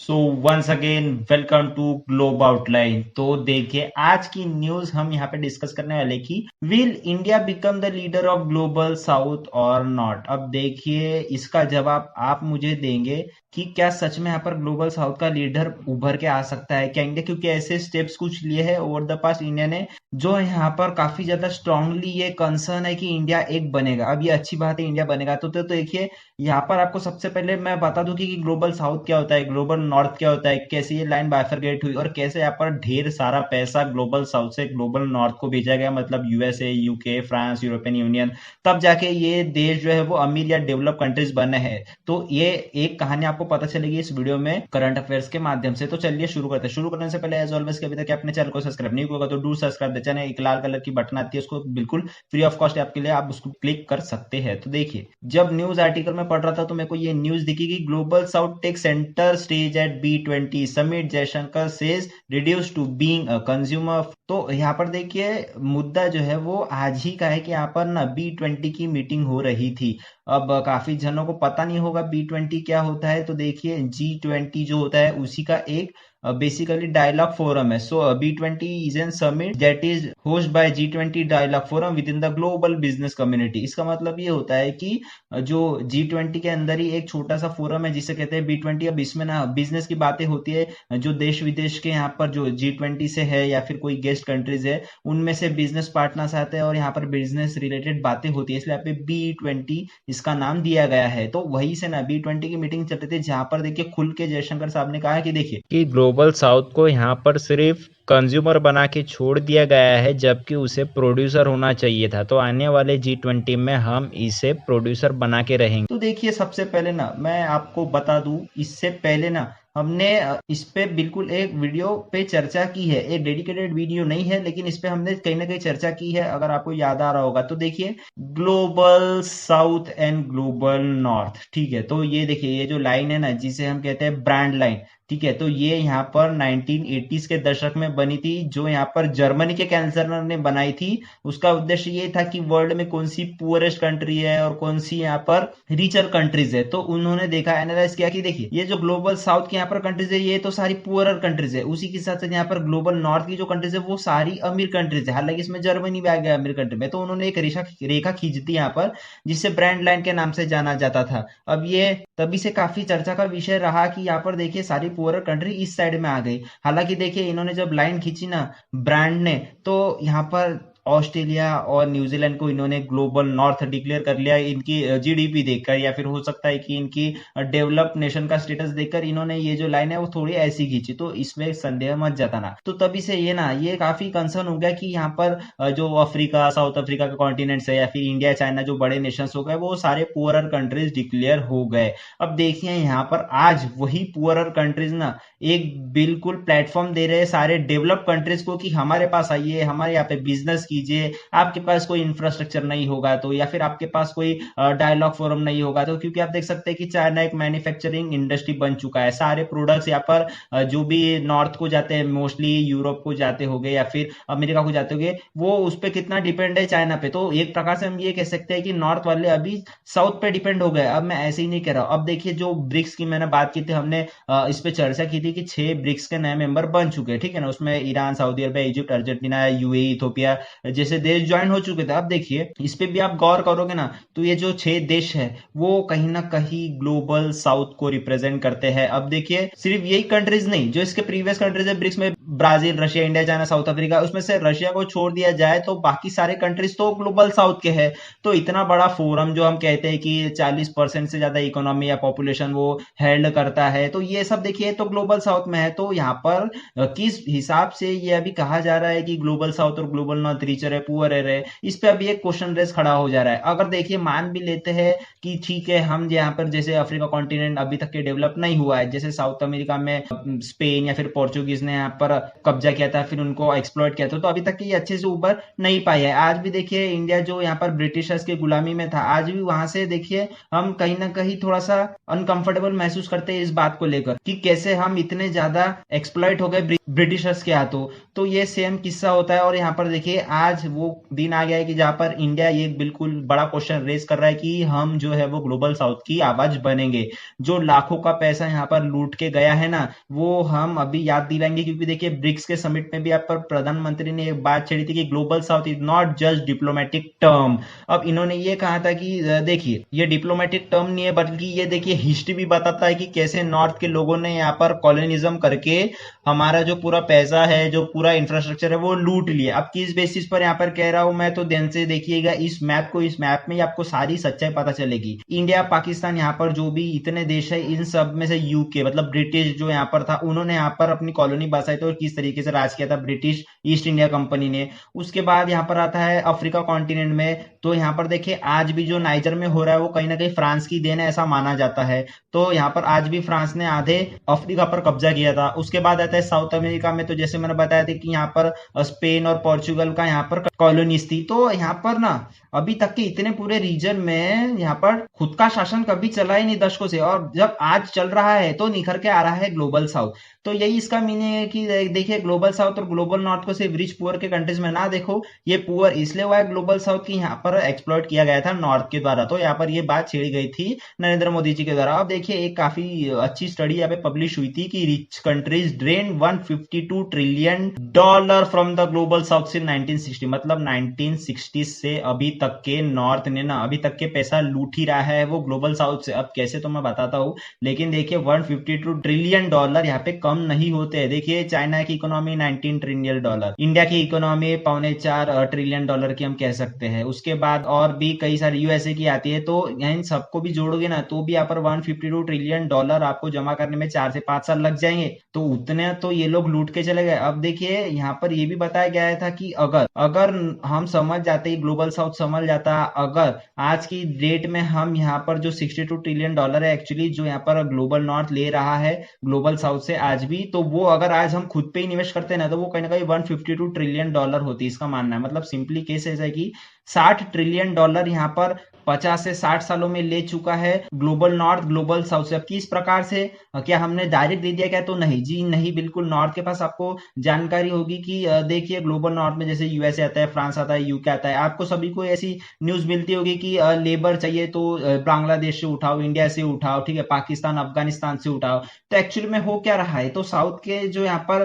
So once again welcome to Globe Outline. तो देखिए आज की न्यूज हम यहाँ पे डिस्कस करने वाले कि will India become the leader of global south और नॉट। अब देखिए इसका जवाब आप मुझे देंगे कि क्या सच में यहाँ पर ग्लोबल साउथ का लीडर उभर के आ सकता है क्या इंडिया, क्योंकि ऐसे स्टेप्स कुछ लिए हैं ओवर द पास्ट इंडिया ने, जो यहाँ पर काफी ज्यादा स्ट्रांगली ये कंसर्न है कि इंडिया एक बनेगा। अब ये अच्छी बात है इंडिया बनेगा तो देखिए यहाँ पर आपको सबसे पहले मैं बता दूं कि ग्लोबल साउथ क्या होता है, ग्लोबल नॉर्थ क्या होता है, कैसे ये लाइन बाइफरकेट हुई और कैसे यहाँ पर ढेर सारा पैसा ग्लोबल साउथ से ग्लोबल नॉर्थ को भेजा गया, मतलब USA, UK, France, European union, तब जाके ये देश जो है वो अमीर या डेवलप कंट्रीज बने हैं। तो ये एक कहानी आपको पता चलेगी इस वीडियो में करंट अफेयर्स के माध्यम से। तो चलिए शुरू करते हैं। शुरू करने से पहले एज ऑलवेज अभी तक अपने चैनल को सब्सक्राइब नहीं होगा तो डू सब्सक्राइब द चैनल। एक लाल कलर की बटन आती है, उसको बिल्कुल फ्री ऑफ कॉस्ट आपके लिए, आप उसको क्लिक कर सकते हैं। तो देखिए जब न्यूज आर्टिकल में पढ़ रहा था तो मेरे को ये न्यूज दिखी कि Global South take centre stage at B20 summit, Jaishankar says reduce to being a consumer. तो यहाँ पर देखिए मुद्दा जो है वो आज ही का है कि यहाँ पर ना B20 की मीटिंग हो रही थी। अब काफी जनों को पता नहीं होगा B20 क्या होता है। तो देखिए G20 जो होता है उसी का एक बेसिकली डायलॉग फोरम है। So B20 is an summit that is host by G20 dialogue forum with in the global business community. इसका मतलब ये होता है कि जो G20 के अंदर ही एक छोटा सा फोरम है जिसे कहते हैं B20। अब इसमें ना बिजनेस की बातें होती है, जो देश विदेश के यहाँ पर जो G20 से है या फिर कोई गेस्ट कंट्रीज है उनमें से बिजनेस पार्टनर्स आते हैं और यहाँ पर बिजनेस रिलेटेड बातें होती है, इसलिए यहाँ पे B20 इसका नाम दिया गया है। तो वही से ना B20 की मीटिंग चल रही थी जहां पर देखिए खुल के जयशंकर साहब ने कहा कि देखिए कि ग्लोबल साउथ को यहाँ पर सिर्फ कंज्यूमर बना के छोड़ दिया गया है जबकि उसे प्रोड्यूसर होना चाहिए था। तो आने वाले G20 में हम इसे प्रोड्यूसर बना के रहेंगे। तो देखिए सबसे पहले ना मैं आपको बता दूं, इससे पहले ना हमने इस पे बिल्कुल एक वीडियो पे चर्चा की है। एक डेडिकेटेड वीडियो नहीं है लेकिन इस पे हमने कहीं ना कहीं चर्चा की है, अगर आपको याद आ रहा होगा। तो देखिए global south and global north, ठीक है। तो ये देखिए ये जो लाइन है ना जिसे हम कहते हैं ब्रांड लाइन, ठीक है। तो ये यहाँ पर 1980s के दशक में बनी थी, जो यहाँ पर जर्मनी के कैंसलर ने बनाई थी। उसका उद्देश्य ये था कि वर्ल्ड में कौन सी पुअरेस्ट कंट्री है और कौन सी यहाँ पर रिचर कंट्रीज है। तो उन्होंने देखा, एनालाइज किया कि देखिए ये जो ग्लोबल साउथ की यहाँ पर कंट्रीज है ये तो सारी पुअरर कंट्रीज है, उसी के साथ साथ यहाँ पर ग्लोबल नॉर्थ की जो कंट्रीज है वो सारी अमीर कंट्रीज है। हालांकि इसमें जर्मनी भी आ गया अमीर कंट्री में। तो उन्होंने एक रेखा रेखा खींच दी यहाँ पर जिससे ब्रांड लाइन के नाम से जाना जाता था। अब ये तभी से काफी चर्चा का विषय रहा कि यहाँ पर देखिए सारी पुअरर कंट्री इस साइड में आ गई। हालांकि देखिए इन्होंने जब लाइन खींची ना ब्रांड ने, तो यहाँ पर ऑस्ट्रेलिया और न्यूजीलैंड को इन्होंने ग्लोबल नॉर्थ डिक्लेयर कर लिया। इनकी जीडीपी देखकर या फिर हो सकता है कि इनकी डेवलप्ड नेशन का स्टेटस देखकर इन्होंने ये जो लाइन है वो थोड़ी ऐसी खींची। तो इसमें संदेह मत जताना। तो तभी से ये ना ये काफी कंसर्न हो गया कि यहाँ पर जो अफ्रीका, साउथ अफ्रीका का कॉन्टिनेंट है या फिर इंडिया, चाइना जो बड़े नेशंस हो गए वो सारे पुअरर कंट्रीज डिक्लेयर हो गए। अब देखिए यहाँ पर आज वही पुअरर कंट्रीज ना एक बिल्कुल प्लेटफॉर्म दे रहे हैं सारे डेवलप कंट्रीज को कि हमारे पास आइए, हमारे यहाँ पे बिजनेस कीजिए। आपके पास कोई इंफ्रास्ट्रक्चर नहीं होगा तो, या फिर आपके पास कोई डायलॉग फोरम नहीं होगा तो, क्योंकि आप देख सकते हैं कि चाइना एक मैन्युफैक्चरिंग इंडस्ट्री बन चुका है। सारे प्रोडक्ट्स यहाँ पर जो भी नॉर्थ को जाते हैं, मोस्टली यूरोप को जाते होंगे या फिर अमेरिका को जाते होंगे, वो उस पर कितना डिपेंड है चाइना पे। तो एक प्रकार से हम ये कह सकते हैं कि नॉर्थ वाले अभी साउथ पे डिपेंड हो गए। अब मैं ऐसे ही नहीं कह रहा हूं। अब देखिए जो ब्रिक्स की मैंने बात की थी, हमने इस पे चर्चा की थी कि 6 ब्रिक्स के नए मेंबर बन चुके हैं, ठीक है ना। उसमें ईरान, सऊदी अरब, इजिप्ट, अर्जेंटीना, यूएई, इथोपिया जैसे देश ज्वाइन हो चुके थे। अब देखिए इस पे भी आप गौर करोगे ना तो ये जो 6 देश है वो कहीं ना कहीं ग्लोबल साउथ को रिप्रेजेंट करते हैं। अब देखिए सिर्फ यही कंट्रीज नहीं जो इसके प्रीवियस कंट्रीज है ब्रिक्स में, Brazil, Russia, India, China, south Africa, उसमें से रशिया को छोड़ दिया जाए तो बाकी सारे कंट्रीज तो ग्लोबल साउथ के हैं। तो इतना बड़ा फोरम जो हम कहते हैं कि 40% से ज्यादा इकोनॉमी या पॉपुलेशन वो हेल्ड करता है, तो ये सब देखिए तो ग्लोबल साउथ में है। तो यहाँ पर किस हिसाब से ये अभी कहा जा रहा है कि ग्लोबल साउथ और ग्लोबल नॉर्थ रिचर है, पुअर है, इस पे अभी एक क्वेश्चन रेस खड़ा हो जा रहा है। अगर देखिए मान भी लेते हैं कि ठीक है, हम यहाँ पर जैसे अफ्रीका कॉन्टिनेंट अभी तक के डेवलप नहीं हुआ है, जैसे साउथ अमेरिका में स्पेन या फिर पोर्चुगीज ने यहाँ पर कब्जा किया था, फिर उनको एक्सप्लॉइट किया था, तो अभी तक ये अच्छे से उभर नहीं पाई है। आज भी देखिए इंडिया जो यहाँ पर ब्रिटिशर्स की गुलामी में था, आज भी वहां से देखिए हम कहीं ना कहीं थोड़ा सा अनकंफर्टेबल महसूस करते हैं इस बात को लेकर कि कैसे हम इतने ज्यादा एक्सप्लॉइट हो गए ब्रिटिशर्स के हाथों। तो ये सेम किस्सा होता है। और यहाँ पर देखिए आज वो दिन आ गया है कि जहां पर इंडिया ये बिल्कुल बड़ा क्वेश्चन रेज कर रहा है कि हम जो है वो ग्लोबल साउथ की आवाज बनेंगे। जो लाखों का पैसा यहाँ पर लूट के गया है ना, वो हम अभी याद दिलाएंगे। क्योंकि देखिए ब्रिक्स के समिट में भी आप पर प्रधानमंत्री ने एक बात छेड़ी थी कि Global south is not just diplomatic term. अब इन्होंने ये कहा था कि देखिए ये डिप्लोमेटिक टर्म नहीं है, बल्कि ये देखिए हिस्ट्री भी बताता है कि कैसे नॉर्थ के लोगों ने यहाँ पर कॉलोनिज्म करके हमारा जो पूरा पैसा है, जो पूरा इंफ्रास्ट्रक्चर है, वो लूट लिया। अब किस बेसिस पर यहाँ पर कह रहा हूं मैं, तो ध्यान से देखिएगा इस मैप को। इस मैप में आपको सारी सच्चाई पता चलेगी। इंडिया, पाकिस्तान, यहाँ पर जो भी इतने देश है, इन सब में से यूके मतलब ब्रिटिश जो यहाँ पर था, उन्होंने यहाँ पर अपनी कॉलोनी बसाई थी और किस तरीके से राज किया था ब्रिटिश ईस्ट इंडिया कंपनी ने। उसके बाद यहाँ पर आता है अफ्रीका कॉन्टिनेंट में। तो यहाँ पर देखिए आज भी जो नाइजर में हो रहा है वो कहीं ना कहीं फ्रांस की देन है, ऐसा माना जाता है। तो यहाँ पर आज भी फ्रांस ने आधे अफ्रीका पर कब्जा किया था। उसके बाद आता है साउथ अमेरिका में। तो जैसे मैंने बताया था कि यहाँ पर स्पेन और पोर्चुगल का यहाँ पर कॉलोनीज थी। तो यहाँ पर ना अभी तक के इतने पूरे रीजन में यहाँ पर खुद का शासन कभी चला ही नहीं दशकों से, और जब आज चल रहा है तो निखर के आ रहा है ग्लोबल साउथ। तो यही इसका मीनिंग है कि देखिए ग्लोबल साउथ और ग्लोबल नॉर्थ को सिर्फ रिच पुअर के कंट्रीज में ना देखो। ये पुअर इसलिए हुआ है ग्लोबल साउथ की यहाँ पर एक्सप्लॉइट किया गया था नॉर्थ के द्वारा। तो यहाँ पर ये बात छेड़ी गई थी नरेंद्र मोदी जी के द्वारा। अब देखिए एक काफी अच्छी स्टडी यहाँ पे पब्लिश हुई थी कि rich countries drain 152 trillion dollar from the global south से 1960, मतलब 1960 से अभी तक के नॉर्थ ने ना अभी तक के पैसा लूट ही रहा है वो ग्लोबल साउथ से। अब कैसे तो मैं बताता हूँ, लेकिन देखिए 152 ट्रिलियन डॉलर यहाँ पे कम नहीं होते हैं। देखिए चाइना की इकोनॉमी 19 ट्रिलियन डॉलर, इंडिया की इकोनॉमी 4.25 ट्रिलियन डॉलर की हम कह सकते हैं। उसके बाद और भी कई सारी यूएसए की आती है। तो इन सबको भी जोड़ोगे ना तो भी यहाँ पर 152 ट्रिलियन डॉलर आपको जमा करने में 4 से 5 साल लग जाएंगे। तो उतने तो ये लोग लूट के चले गए। अब देखिए यहाँ पर ये भी बताया गया था कि अगर अगर हम समझ जाते, ग्लोबल साउथ समझ जाता, अगर आज की डेट में हम यहाँ पर जो 62 ट्रिलियन डॉलर है एक्चुअली जो यहाँ पर ग्लोबल नॉर्थ ले रहा है ग्लोबल साउथ से आज भी, तो वो अगर आज हम खुद पे ही निवेश करते हैं ना तो वो कहीं ना कहीं 152 ट्रिलियन डॉलर होती है। इसका मानना है, मतलब सिंपली केस ऐसा है कि 60 ट्रिलियन डॉलर यहाँ पर 50 से 60 सालों में ले चुका है ग्लोबल नॉर्थ ग्लोबल साउथ से। अब किस प्रकार से, क्या हमने डायरेक्ट दे दिया क्या? तो नहीं जी नहीं, बिल्कुल नॉर्थ के पास आपको जानकारी होगी कि देखिए ग्लोबल नॉर्थ में जैसे यूएसए आता है, फ्रांस आता है, यूके आता है। आपको सभी को ऐसी न्यूज मिलती होगी कि लेबर चाहिए तो बांग्लादेश से उठाओ, इंडिया से उठाओ, ठीक है, पाकिस्तान अफगानिस्तान से उठाओ। तो एक्चुअली में हो क्या रहा है, तो साउथ के जो यहाँ पर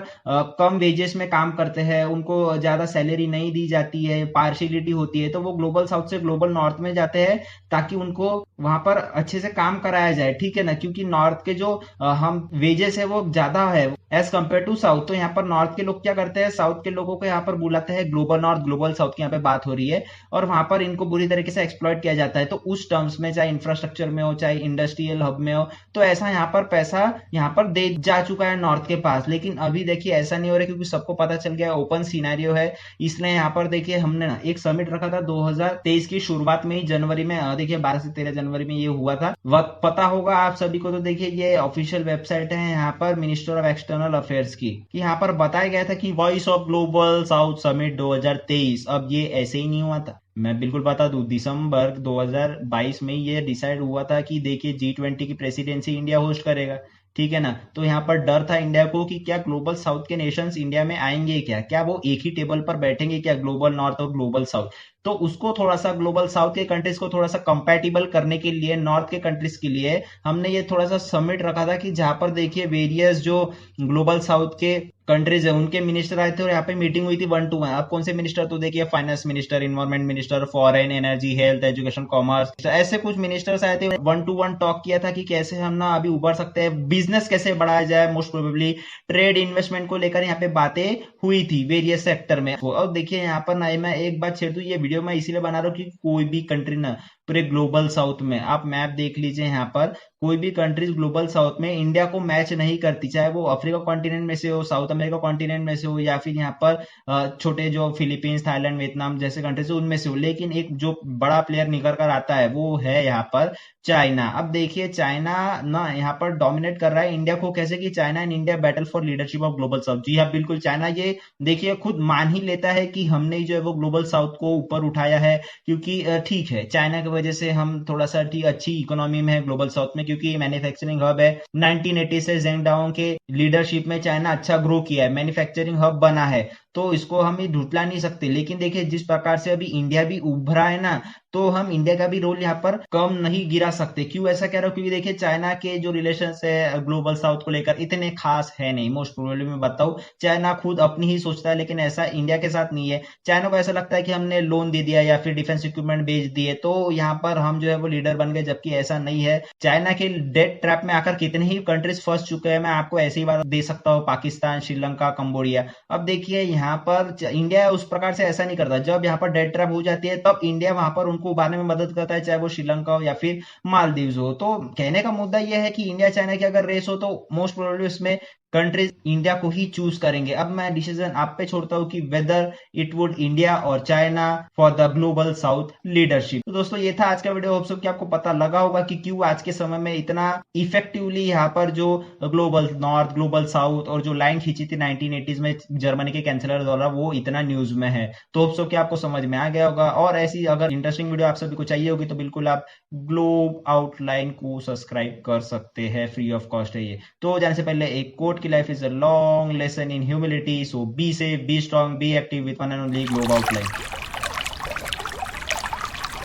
कम वेजेस में काम करते हैं, उनको ज्यादा सैलरी नहीं दी जाती है, पार्शियलिटी होती है, तो वो ग्लोबल साउथ से ग्लोबल नॉर्थ में जाते हैं ताकि उनको वहां पर अच्छे से काम कराया जाए, ठीक है ना। क्योंकि नॉर्थ के जो हम वेजेस है वो ज्यादा है एज कम्पेयर टू साउथ। तो यहाँ पर नॉर्थ के लोग क्या करते हैं, साउथ के लोगों को यहाँ पर बुलाते हैं ग्लोबल नॉर्थ ग्लोबल साउथ की यहाँ पे बात हो रही है, और वहां पर इनको बुरी तरीके से एक्सप्लॉइट किया जाता है। तो उस टर्म्स में चाहे इंफ्रास्ट्रक्चर में हो चाहे इंडस्ट्रियल हब में हो, तो ऐसा यहाँ पर पैसा यहाँ पर दे जा चुका है नॉर्थ के पास। लेकिन अभी देखिए ऐसा नहीं हो रहा क्योंकि सबको पता चल गया ओपन सिनेरियो है। इसलिए यहाँ पर देखिए हमने ना एक समिट रखा था 2023 की शुरुआत में ही, जनवरी में, देखिए 12 से 13 जनवरी में ये हुआ था। वक्त पता होगा आप सभी को। तो देखिए ये ऑफिशियल वेबसाइट है यहाँ पर मिनिस्टर ऑफ एक्सटर्नल अफेयर्स की, कि यहाँ पर बताया गया था कि voice of global south summit 2023। अब ये ऐसे ही नहीं हुआ था, मैं बिल्कुल बता दूं, दिसंबर 2022 में ये डिसाइड हुआ था कि देखिए G20 की प्रेसिडेंसी इंडिया होस्ट करेगा, ठीक है ना। तो यहाँ पर डर था इंडिया को कि क्या ग्लोबल साउथ के नेशंस इंडिया में आएंगे, क्या वो एक ही टेबल पर बैठेंगे क्या, ग्लोबल नॉर्थ और ग्लोबल साउथ। तो उसको थोड़ा सा ग्लोबल साउथ के कंट्रीज को थोड़ा सा कंपैटिबल करने के लिए नॉर्थ के कंट्रीज के लिए हमने ये थोड़ा सा समिट रखा था कि जहां पर देखिए वेरियस जो ग्लोबल साउथ के कंट्रीज है उनके मिनिस्टर आए थे और यहाँ पे मीटिंग हुई थी 1-to-1। अब कौन से मिनिस्टर, तो देखिए finance minister, environment minister, foreign, energy, health, education, commerce, ऐसे कुछ मिनिस्टर्स आए थे। 1-to-1 टॉक किया था कि कैसे हम ना अभी उभर सकते हैं, बिजनेस कैसे बढ़ाया जाए, मोस्ट प्रोबेबली ट्रेड इन्वेस्टमेंट को लेकर यहाँ पे बातें हुई थी वेरियस सेक्टर में। और देखिए यहाँ पर ना मैं एक बात छेड़ दूं, ये वीडियो मैं इसीलिए बना रहा हूँ कि कोई भी कंट्री ना पूरे ग्लोबल साउथ में, आप मैप देख लीजिए, यहाँ पर कोई भी कंट्रीज ग्लोबल साउथ में इंडिया को मैच नहीं करती, चाहे वो अफ्रीका कॉन्टिनेंट में से हो, साउथ अमेरिका कॉन्टिनेंट में से हो, या फिर यहाँ पर छोटे जो फिलीपींस, थाईलैंड, वियतनाम जैसे कंट्रीज उनमें से हो। लेकिन एक जो बड़ा प्लेयर निकल कर आता है वो है यहाँ पर चाइना। अब देखिए चाइना ना यहाँ पर डोमिनेट कर रहा है इंडिया को। कैसे कि China and India battle for leadership of global south. जी हाँ बिल्कुल, चाइना ये देखिए खुद मान ही लेता है कि हमने जो है वो ग्लोबल साउथ को ऊपर उठाया है, क्योंकि ठीक है चाइना की वजह से हम थोड़ा सा ठीक अच्छी इकोनॉमी में है ग्लोबल साउथ में, क्योंकि मैन्युफैक्चरिंग हब है। 1980 से जेंग डाओ के लीडरशिप में चाइना अच्छा ग्रो किया है, मैन्युफैक्चरिंग हब बना है। तो इसको हम ही झुठला नहीं सकते। लेकिन देखिए जिस प्रकार से अभी इंडिया भी उभरा है ना, तो हम इंडिया का भी रोल यहाँ पर कम नहीं गिरा सकते। क्यों ऐसा कह रहा हूँ? क्योंकि देखिए चाइना के जो रिलेशंस है ग्लोबल साउथ को लेकर इतने खास है नहीं। मोस्ट प्रोबेबली मैं बताऊं, चाइना खुद अपनी ही सोचता है, लेकिन ऐसा इंडिया के साथ नहीं है। चाइना को ऐसा लगता है कि हमने लोन दे दिया या फिर डिफेंस इक्विपमेंट बेच दिए तो यहाँ पर हम जो है वो लीडर बन गए, जबकि ऐसा नहीं है। चाइना के डेट ट्रैप में आकर कितने ही कंट्रीज फंस चुके हैं। मैं आपको ऐसी ही बात दे सकता हूँ, पाकिस्तान, श्रीलंका, कंबोडिया। अब देखिए यहाँ पर इंडिया उस प्रकार से ऐसा नहीं करता। जब यहाँ पर डेट ट्रैप हो जाती है तब इंडिया वहां पर उनको उबारने में मदद करता है, चाहे वो श्रीलंका हो या फिर मालदीव्स हो। तो कहने का मुद्दा यह है कि इंडिया चाइना की अगर रेस हो तो मोस्ट प्रोबेबली उसमें कंट्रीज इंडिया को ही चूज करेंगे। अब मैं डिसीजन आप पे छोड़ता हूँ कि वेदर इट वुड इंडिया और China for the global south leadership. तो दोस्तों ये था आज का वीडियो। होप सो कि आपको पता लगा होगा कि क्यों आज के समय में इतना इफेक्टिवली यहाँ पर जो ग्लोबल नॉर्थ, ग्लोबल साउथ और जो लाइन खींची थी 1980s में जर्मनी के कैंसलर द्वारा, वो इतना न्यूज में है। तो होप सो कि आपको समझ में आ गया होगा। और ऐसी अगर इंटरेस्टिंग वीडियो आप सभी को चाहिए होगी तो बिल्कुल आप ग्लोब आउटलाइन को सब्सक्राइब कर सकते हैं, फ्री ऑफ कॉस्ट है ये। तो जाने से पहले एक कोट की, life is a long lesson in humility, so be safe, be strong, be active with one and only globe outline.